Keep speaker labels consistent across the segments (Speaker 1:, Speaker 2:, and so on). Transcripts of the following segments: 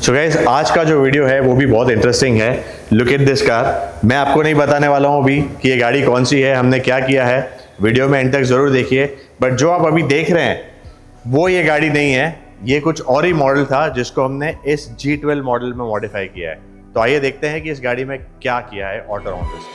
Speaker 1: So guys, आज का जो वीडियो है वो भी बहुत इंटरेस्टिंग है। Look at this car. मैं आपको नहीं बताने वाला हूँ अभी कि ये गाड़ी कौन सी है, हमने क्या किया है। वीडियो में एंड तक जरूर देखिए। बट जो आप अभी देख रहे हैं वो ये गाड़ी नहीं है, ये कुछ और ही मॉडल था जिसको हमने इस G12 मॉडल में मॉडिफाई किया है। तो आइए देखते हैं कि इस गाड़ी में क्या किया है ऑटो राउंडर्स।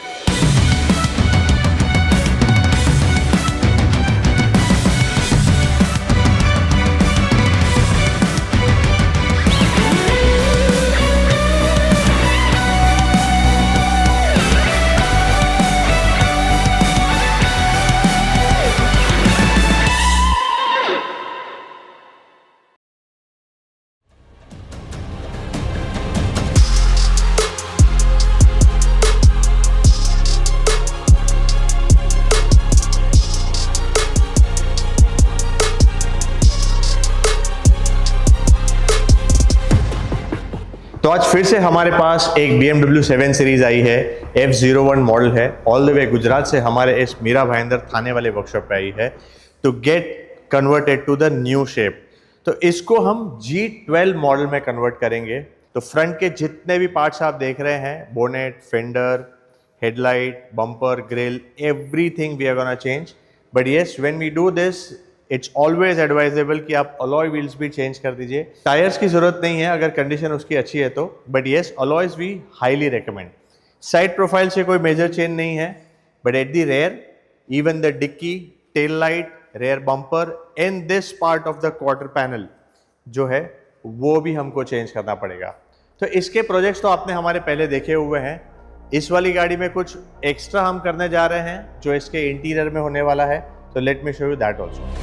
Speaker 1: तो आज फिर से हमारे पास एक BMW 7 सीरीज आई है, F01 मॉडल है। ऑल द वे गुजरात से हमारे इस मीरा भाईंदर थाने वाले वर्कशॉप पे आई है to get converted to the new shape. तो इसको हम G12 मॉडल में कन्वर्ट करेंगे। तो फ्रंट के जितने भी पार्ट्स आप देख रहे हैं, bonnet, fender, headlight, bumper, grille, everything we are gonna change. But yes, when we do this it's always advisable कि आप अलॉय व्हील्स भी चेंज कर दीजिए। टायर्स की जरूरत नहीं है अगर कंडीशन उसकी अच्छी है तो, but yes, alloys we highly recommend. Side profile से कोई मेजर चेंज नहीं है, but at the rear even the dickey, tail light, rear bumper and this part of the quarter panel जो है वो भी हमको चेंज करना पड़ेगा। तो इसके प्रोजेक्ट्स तो आपने हमारे पहले देखे हुए हैं। इस वाली गाड़ी में कुछ एक्स्ट्रा हम करने जा रहे हैं जो इसके इंटीरियर में होने वाला है। तो let me show you that also.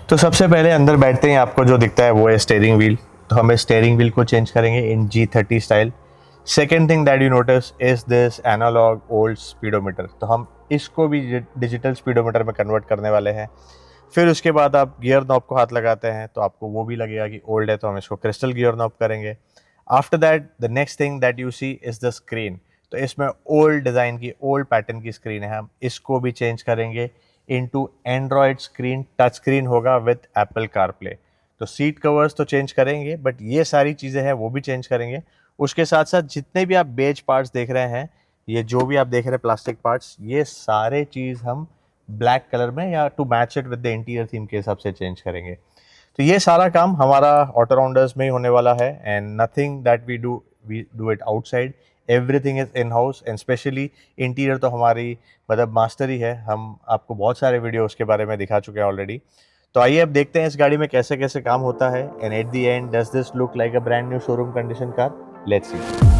Speaker 1: तो सबसे पहले अंदर बैठते ही आपको जो दिखता है वो है स्टीयरिंग व्हील। तो हम इस स्टीयरिंग व्हील को चेंज करेंगे in G30 style. Second thing that you notice is this analog old speedometer. तो हम इसको भी डिजिटल स्पीडोमीटर में कन्वर्ट करने वाले हैं। फिर उसके बाद आप गियर नॉब को हाथ लगाते हैं तो आपको वो भी लगेगा कि ओल्ड है, तो हम इसको क्रिस्टल गियर नॉब करेंगे। After that the next thing that you see is the screen. तो इसमें ओल्ड डिज़ाइन की, ओल्ड पैटर्न की स्क्रीन है, हम इसको भी चेंज करेंगे into android screen. Touch screen होगा विद एप्पल कारप्ले। तो सीट कवर्स तो चेंज करेंगे, बट ये सारी चीज़ें हैं वो भी चेंज करेंगे। उसके साथ साथ जितने भी आप बेज पार्ट्स देख रहे हैं, ये जो भी आप देख रहे हैं प्लास्टिक पार्ट्स, ये सारे चीज़ हम ब्लैक कलर में या to match it with the interior theme के हिसाब से चेंज करेंगे। तो ये सारा काम हमारा ऑटो राउंडर्स में ही होने वाला है and nothing that we do it outside. Everything is in house and specially interior तो हमारी मतलब मास्टर ही है। हम आपको बहुत सारे वीडियो उसके बारे में दिखा चुके हैं ऑलरेडी। तो आइए अब देखते हैं इस गाड़ी में कैसे कैसे काम होता है and at the end does this look like a brand new showroom condition car. Let's see.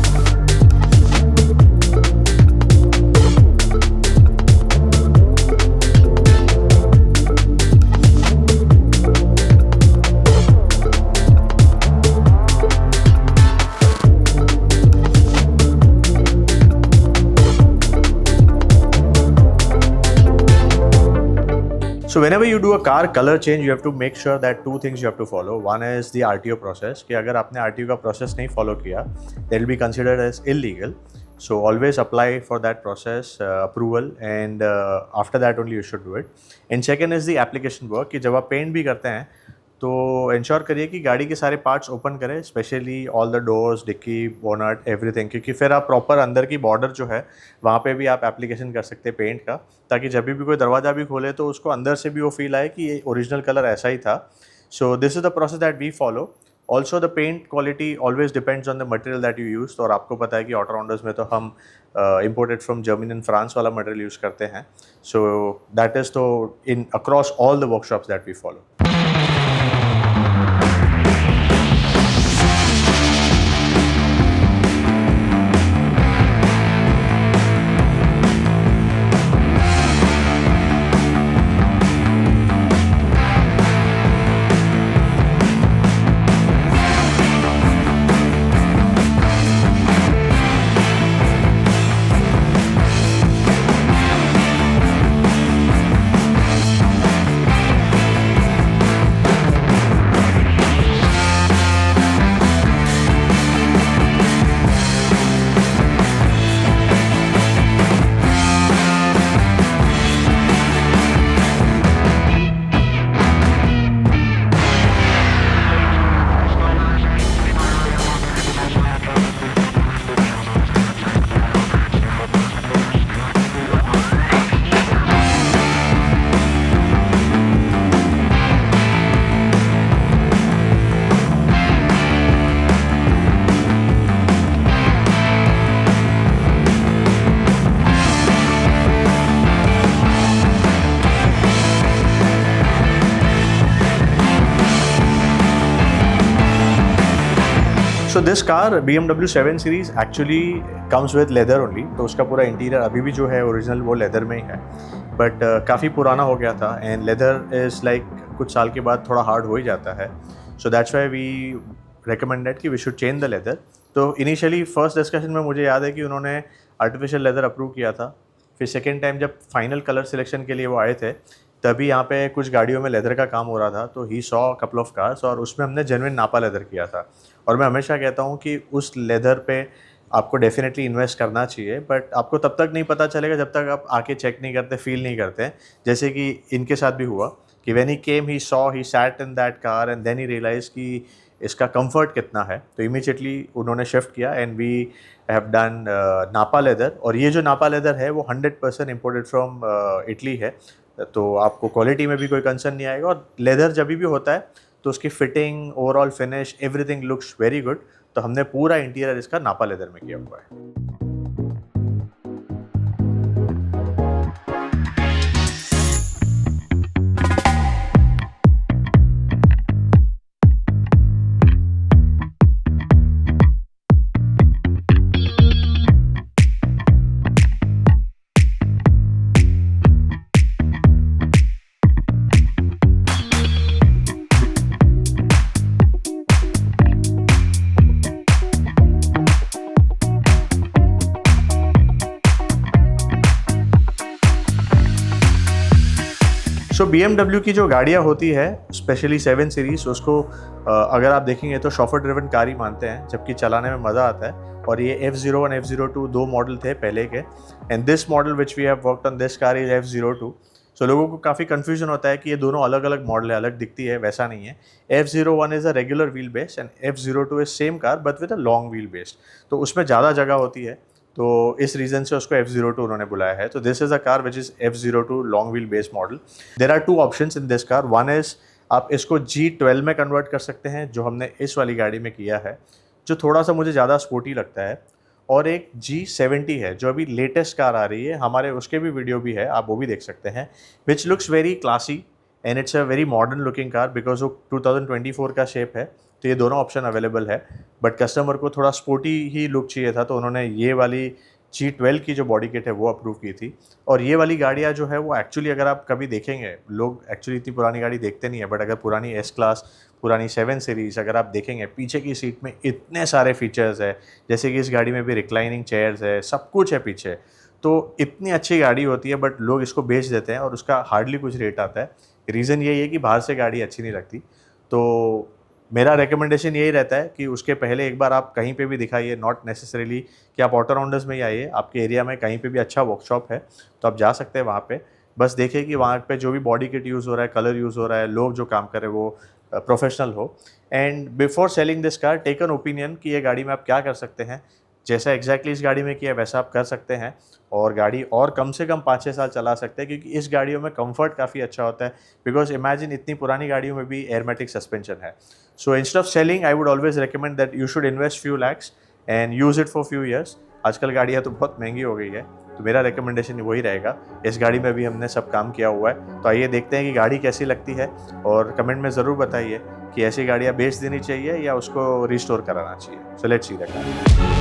Speaker 1: So whenever you do a car color change, you have to make sure that two things you have to follow. One is the RTO process, कि अगर आपने RTO का process नहीं follow किया, that will be considered as illegal. So always apply for that process approval and after that only you should do it. And second is the application work, कि जब आप paint भी करते हैं तो इंश्योर करिए कि गाड़ी के सारे पार्ट्स ओपन करें, specially all the doors, dickey, bonnet, everything, क्योंकि फिर आप प्रॉपर अंदर की बॉर्डर जो है वहाँ पे भी आप एप्लीकेशन कर सकते हैं पेंट का, ताकि जब भी कोई दरवाज़ा भी खोले तो उसको अंदर से भी वो फील आए कि ये ओरिजिनल कलर ऐसा ही था। So this is the process that we follow. Also the paint quality always depends on the material that you use. और आपको पता है कि ऑटो राउंडर्स में तो हम imported from Germany and France वाला मटेरियल यूज़ करते हैं। सो दैट इज़ तो in across all the workshops that we follow. So this car BMW 7 series actually comes with leather only, तो उसका पूरा इंटीरियर अभी भी जो है ओरिजिनल वो लेदर में ही है, बट काफ़ी पुराना हो गया था एंड लेदर इज़ लाइक कुछ साल के बाद थोड़ा हार्ड हो ही जाता है. So that's why we recommended कि we should change the leather. तो इनिशियली फर्स्ट डिस्कशन में मुझे याद है कि उन्होंने आर्टिफिशियल लेदर अप्रूव किया था. फिर सेकेंड टाइम जब फाइनल कलर सिलेक्शन के लिए वो आए थे तभी यहाँ पे कुछ गाड़ियों में लेदर का काम हो रहा था, तो he saw couple of cars और उसमें हमने जेन्युइन नापा लेदर किया था. और मैं हमेशा कहता हूँ कि उस लेदर पे आपको डेफिनेटली इन्वेस्ट करना चाहिए, बट आपको तब तक नहीं पता चलेगा जब तक आप आके चेक नहीं करते, फील नहीं करते. जैसे कि इनके साथ भी हुआ कि when he came he saw he sat in that car and then he realize कि इसका कंफर्ट कितना है, तो इमीडिएटली उन्होंने शिफ्ट किया एंड वी हैव डन नापा लेदर. और ये जो नापा लेदर है वो 100% इम्पोर्टेड फ्रॉम इटली है, तो आपको क्वालिटी में भी कोई कंसर्न नहीं आएगा. और लेदर जब भी होता है तो उसकी fitting, overall finish, everything looks very good. तो हमने पूरा इंटीरियर इसका नापा लेदर में किया हुआ है. सो BMW की जो गाड़ियाँ होती है स्पेशली 7 सीरीज़, उसको अगर आप देखेंगे तो शॉफर ड्रिवन कार ही मानते हैं, जबकि चलाने में मज़ा आता है. और ये F01 F02 दो मॉडल थे पहले के, and this model which we have worked on this car is F02. सो लोगों को काफ़ी कन्फ्यूजन होता है कि ये दोनों अलग अलग मॉडल है, अलग दिखती है. वैसा नहीं है. F01 is a regular wheel base and F02 is same car but with a long wheel base, तो उसमें ज़्यादा जगह होती है, तो इस रीज़न से उसको F02 उन्होंने बुलाया है. तो this is a car which is F02 long wheel base model. There are two options in this car. One is आप इसको G12 में कन्वर्ट कर सकते हैं, जो हमने इस वाली गाड़ी में किया है, जो थोड़ा सा मुझे ज़्यादा स्पोर्टी लगता है. और एक G70 है जो अभी लेटेस्ट कार आ रही है, हमारे उसके भी वीडियो भी है, आप वो भी देख सकते हैं, which looks very classy and it's a very modern looking car because वो 2024 का शेप है. तो ये दोनों ऑप्शन अवेलेबल है, बट कस्टमर को थोड़ा स्पोर्टी ही लुक चाहिए था, तो उन्होंने ये वाली G12 की जो बॉडी किट है वो अप्रूव की थी. और ये वाली गाड़ियाँ जो है वो एक्चुअली अगर आप कभी देखेंगे, लोग एक्चुअली इतनी पुरानी गाड़ी देखते नहीं है, बट अगर पुरानी S क्लास, पुरानी 7 सीरीज़ अगर आप देखेंगे, पीछे की सीट में इतने सारे फीचर्स है, जैसे कि इस गाड़ी में भी रिक्लाइनिंग चेयर्स है, सब कुछ है पीछे. तो इतनी अच्छी गाड़ी होती है बट लोग इसको बेच देते हैं और उसका हार्डली कुछ रेट आता है. रीज़न यही है कि बाहर से गाड़ी अच्छी नहीं लगती. तो मेरा रिकमेंडेशन यही रहता है कि उसके पहले एक बार आप कहीं पे भी दिखाइए, नॉट नेसेसरीली कि आप ऑटो राउंडर्स में ही आइए, आपके एरिया में कहीं पे भी अच्छा वर्कशॉप है तो आप जा सकते हैं वहाँ पे. बस देखिए कि वहाँ पे जो भी बॉडी किट यूज़ हो रहा है, कलर यूज़ हो रहा है, लोग जो काम कर रहे हैं वो प्रोफेशनल हो. And before selling this car take an opinion कि ये गाड़ी में आप क्या कर सकते हैं. जैसा एग्जैक्टली इस गाड़ी में किया वैसा आप कर सकते हैं और गाड़ी और कम से कम 5-6 साल चला सकते हैं, क्योंकि इस गाड़ियों में कंफर्ट काफ़ी अच्छा होता है. बिकॉज इमेजिन इतनी पुरानी गाड़ियों में भी एयरमेटिक सस्पेंशन है. So instead of selling I would always recommend that you should invest few lakhs and use it for few years. आजकल गाड़ियाँ तो बहुत महंगी हो गई है, तो मेरा रिकमेंडेशन वही रहेगा. इस गाड़ी में भी हमने सब काम किया हुआ है, तो आइए देखते हैं कि गाड़ी कैसी लगती है और कमेंट में ज़रूर बताइए कि ऐसी गाड़ियाँ बेच देनी चाहिए या उसको रिस्टोर कराना चाहिए. So let's see the car.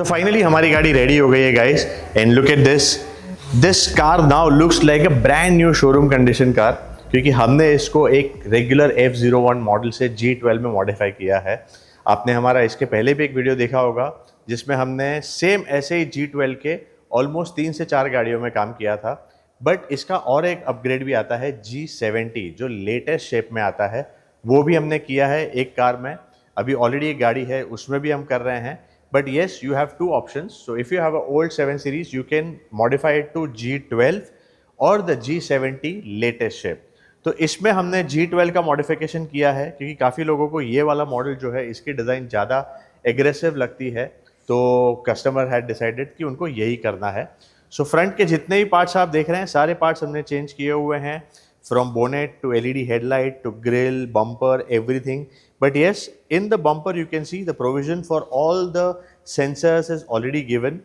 Speaker 1: So finally हमारी गाड़ी रेडी हो गई है guys, and look at this car now looks like a brand new showroom condition car, क्योंकि हमने इसको एक रेगुलर F01 मॉडल से G12 में मॉडिफाई किया है। आपने हमारा इसके पहले भी एक वीडियो देखा होगा जिसमें हमने सेम ऐसे ही G12 के ऑलमोस्ट 3 से 4 गाड़ियों में काम किया था, बट इसका और एक अपग्रेड भी आता है G70 जो लेटेस्ट शेप में आता है, वो भी हमने किया है एक कार में। अभी ऑलरेडी एक गाड़ी है उसमें भी हम कर रहे हैं, but yes you have two options. So if you have a old 7 series you can modify it to G12 or the G70 latest shape. तो इसमें हमने G12 का मॉडिफिकेशन किया है क्योंकि काफ़ी लोगों को ये वाला मॉडल जो है इसकी डिज़ाइन ज़्यादा एग्रेसिव लगती है, तो कस्टमर हैड डिसाइडेड कि उनको यही करना है। सो फ्रंट के जितने भी पार्ट्स आप देख रहे हैं सारे पार्ट्स हमने चेंज किए हुए हैं, from bonnet to LED headlight to grille bumper everything. But yes in the bumper you can see the provision for all the sensors is already given,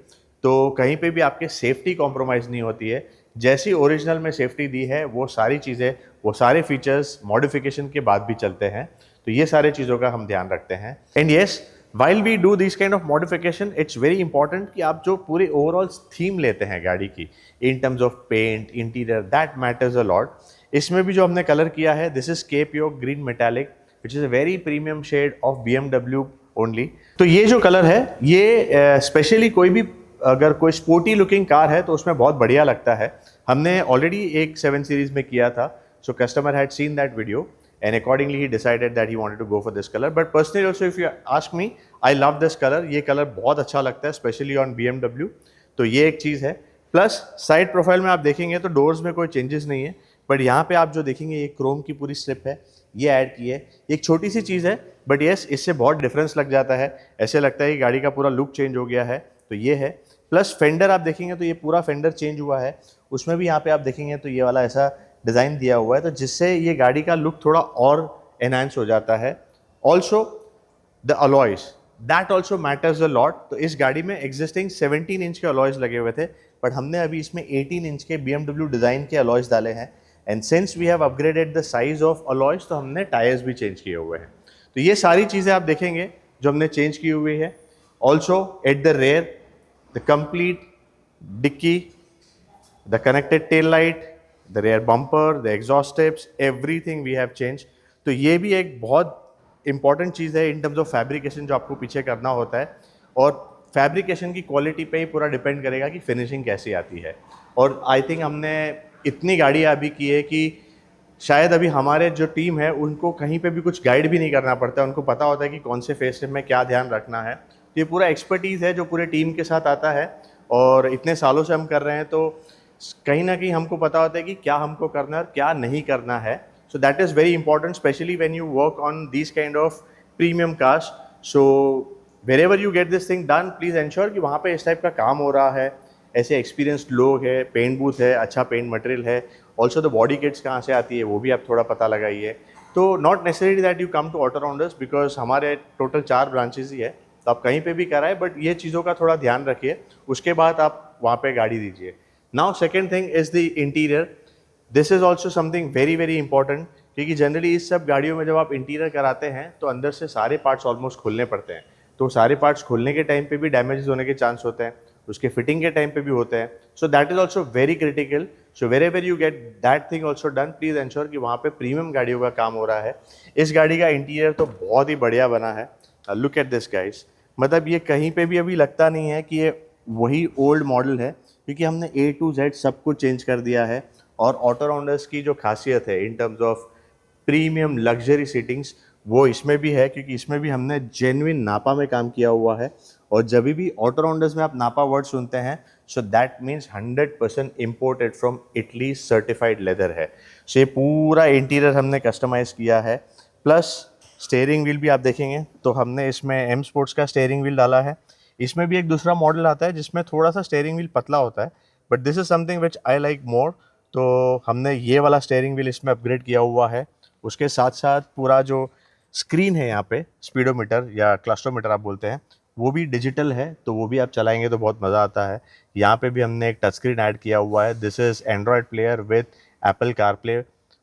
Speaker 1: तो कहीं पे भी आपके सेफ्टी कॉम्प्रोमाइज़ नहीं होती है। जैसी ओरिजिनल में सेफ्टी दी है वो सारी चीज़ें, वो सारे फीचर्स मॉडिफिकेशन के बाद भी चलते हैं, तो ये सारे चीज़ों का हम ध्यान रखते हैं। And yes while we do this kind of modification it's very important कि आप जो पूरे ओवरऑल थीम लेते हैं गाड़ी की in terms of paint interior, that matters a lot. इसमें भी जो हमने कलर किया है this is Cape York green metallic which is a very premium shade of BMW only. तो ये जो कलर है ये स्पेशली कोई भी अगर कोई स्पोर्टी लुकिंग कार है तो उसमें बहुत बढ़िया लगता है। हमने ऑलरेडी एक 7 सीरीज में किया था, so customer had seen that video and accordingly he decided that he wanted to go for this color, but personally also if you ask me I love this color। ये colour बहुत अच्छा लगता है specially on BMW, तो ये एक चीज़ है। Plus side profile में आप देखेंगे तो डोर्स में कोई चेंजेस नहीं है, बट यहाँ पे आप जो देखेंगे ये क्रोम की पूरी स्ट्रिप है, ये ऐड की है। एक छोटी सी चीज़ है बट येस इससे बहुत डिफरेंस लग जाता है, ऐसे लगता है कि गाड़ी का पूरा लुक चेंज हो गया है, तो ये है। प्लस फेंडर आप देखेंगे तो ये पूरा फेंडर चेंज हुआ है, उसमें भी यहाँ पे आप देखेंगे तो ये वाला ऐसा डिज़ाइन दिया हुआ है, तो जिससे ये गाड़ी का लुक थोड़ा और एनहांस हो जाता है। Also the alloys that also matters a lot. तो इस गाड़ी में एग्जिस्टिंग 17 इंच के अलॉयज लगे हुए थे, बट हमने अभी इसमें 18 इंच के BMW डिज़ाइन के अलॉयज डाले हैं, and since we have upgraded the size of alloys तो हमने टायर्स भी चेंज किए हुए हैं। तो ये सारी चीज़ें आप देखेंगे जो हमने चेंज की हुई है। Also at the rear the complete dickey, the connected tail light, the rear bumper, the exhaust tips, everything we have changed। तो ये भी एक बहुत इंपॉर्टेंट चीज़ है इन टर्म्स ऑफ फैब्रिकेशन जो आपको पीछे करना होता है, और फैब्रिकेशन की क्वालिटी पे ही पूरा डिपेंड करेगा कि फिनिशिंग कैसी आती है। और आई थिंक हमने इतनी गाड़ियाँ अभी की है कि शायद अभी हमारे जो टीम है उनको कहीं पे भी कुछ गाइड भी नहीं करना पड़ता है, उनको पता होता है कि कौन से फेस में क्या ध्यान रखना है। तो ये पूरा एक्सपर्टीज़ है जो पूरे टीम के साथ आता है, और इतने सालों से हम कर रहे हैं तो कहीं ना कहीं हमको पता होता है कि क्या हमको करना है और क्या नहीं करना है। सो that is very important specially when you work on this kind of premium cars. So wherever you get this thing done please ensure कि वहाँ पे इस टाइप का काम हो रहा है, ऐसे एक्सपीरियंस्ड लोग है, पेंट बूथ है, अच्छा पेंट मटेरियल है। ऑल्सो द बॉडी किट्स कहाँ से आती है वो भी आप थोड़ा पता लगाइए। तो not necessary that you come to auto rounders because हमारे टोटल 4 ब्रांचेज ही है, तो आप कहीं पे भी कराए, बट ये चीज़ों का थोड़ा ध्यान रखिए, उसके बाद आप वहाँ पे गाड़ी दीजिए। Now second thing is the interior। This is also something very very important क्योंकि जनरली इस सब गाड़ियों में जब आप इंटीरियर कराते हैं तो अंदर से सारे पार्ट्स ऑलमोस्ट खोलने पड़ते हैं, तो सारे पार्ट्स खोलने के टाइम पे भी डैमेज होने के चांस होते हैं, उसके फिटिंग के टाइम पे भी होते हैं। So that is also very critical. So wherever you get that thing also done please ensure कि वहाँ पे प्रीमियम गाड़ियों का काम हो रहा है। इस गाड़ी का इंटीरियर तो बहुत ही बढ़िया बना है, लुक एट दिस गाइस। मतलब ये कहीं पे भी अभी लगता नहीं है कि ये वही ओल्ड मॉडल है, क्योंकि हमने A to Z सब कुछ चेंज कर दिया है। और ऑटो राउंडर्स की जो खासियत है इन terms of premium luxury seatings वो इसमें भी है, क्योंकि इसमें भी हमने जेन्युइन नापा में काम किया हुआ है। और जब भी ऑटो राउंडर्स में आप नापा वर्ड सुनते हैं so that means 100% imported from Italy certified leather है। सो ये पूरा इंटीरियर हमने कस्टमाइज़ किया है। प्लस स्टेयरिंग व्हील भी आप देखेंगे तो हमने इसमें M स्पोर्ट्स का स्टेयरिंग व्हील डाला है। इसमें भी एक दूसरा मॉडल आता है जिसमें थोड़ा सा स्टेयरिंग व्हील पतला होता है, but this is something which I like more, तो हमने ये वाला स्टेयरिंग व्हील इसमें अपग्रेड किया हुआ है। उसके साथ साथ पूरा जो स्क्रीन है यहाँ पे स्पीडोमीटर या क्लस्टरोमीटर आप बोलते हैं वो भी डिजिटल है, तो वो भी आप चलाएंगे तो बहुत मज़ा आता है। यहाँ पे भी हमने एक टच स्क्रीन ऐड किया हुआ है। This is Android player with Apple CarPlay,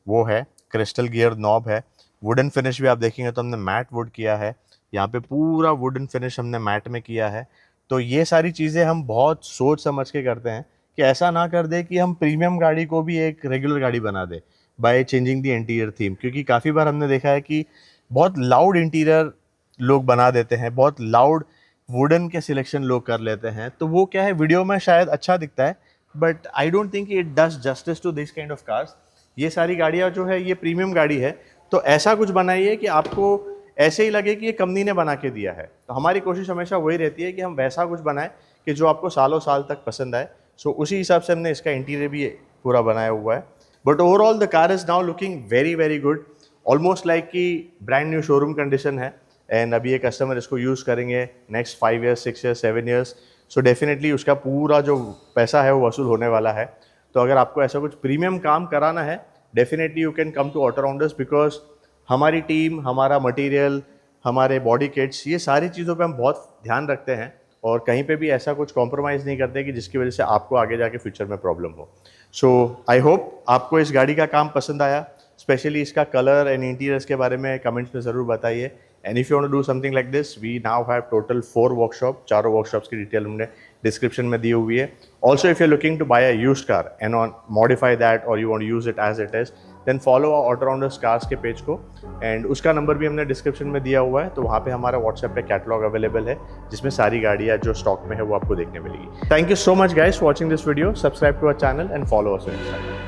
Speaker 1: वो है क्रिस्टल गियर नॉब है। वुडन फिनिश भी आप देखेंगे तो हमने मैट वुड किया है, यहाँ पे पूरा वुडन फिनिश हमने मैट में किया है। तो ये सारी चीज़ें हम बहुत सोच समझ के करते हैं कि ऐसा ना कर दे कि हम प्रीमियम गाड़ी को भी एक रेगुलर गाड़ी बना दे by changing the interior theme. क्योंकि काफ़ी बार हमने देखा है कि बहुत लाउड इंटीरियर लोग बना देते हैं, बहुत लाउड वुडन के सिलेक्शन लोग कर लेते हैं, तो वो क्या है, वीडियो में शायद अच्छा दिखता है but I don't think it does justice to this kind of cars. ये सारी गाड़ियाँ जो है ये प्रीमियम गाड़ी है, तो ऐसा कुछ बनाइए कि आपको ऐसे ही लगे कि ये कंपनी ने बना के दिया है। तो हमारी कोशिश हमेशा वही रहती है कि हम वैसा कुछ बनाएं कि जो आपको सालों साल तक पसंद आए। सो उसी हिसाब से हमने इसका इंटीरियर भी पूरा बनाया हुआ है। But overall the car is now looking very very good, almost like कि ब्रांड न्यू शोरूम कंडीशन है। एंड अभी ये कस्टमर इसको यूज़ करेंगे next 5 years, 6 years, 7 years, so definitely उसका पूरा जो पैसा है वो वसूल होने वाला है। तो अगर आपको ऐसा कुछ प्रीमियम काम कराना है, definitely you can come to auto rounders, because हमारी टीम, हमारा मटेरियल, हमारे बॉडी किट्स, ये सारी चीज़ों पे हम बहुत ध्यान रखते हैं और कहीं पे भी ऐसा कुछ कॉम्प्रोमाइज़ नहीं करते कि जिसकी वजह से आपको आगे जाके फ्यूचर में प्रॉब्लम हो। सो आई होप आपको इस गाड़ी का काम पसंद आया, स्पेशली इसका कलर एंड इंटीरियर्स के बारे में कमेंट्स में ज़रूर बताइए। And if you want to do something like this, we now have total 4 workshop, चारों वर्कशॉप्स की डिटेल हमने डिस्क्रिप्शन में दी हुई है। Also if you are looking to buy a used car and on modify that or you want to use it as it is, then follow auto rounders cars के page को, and उसका number भी हमने description में दिया हुआ है। तो वहाँ पे हमारा व्हाट्सएप पे कैटलॉग अवेलेबल है जिसमें सारी गाड़ियाँ जो स्टॉक में है वो आपको देखने मिलेगी। Thank you so much guys for watching this video, subscribe to our channel and follow us on Instagram.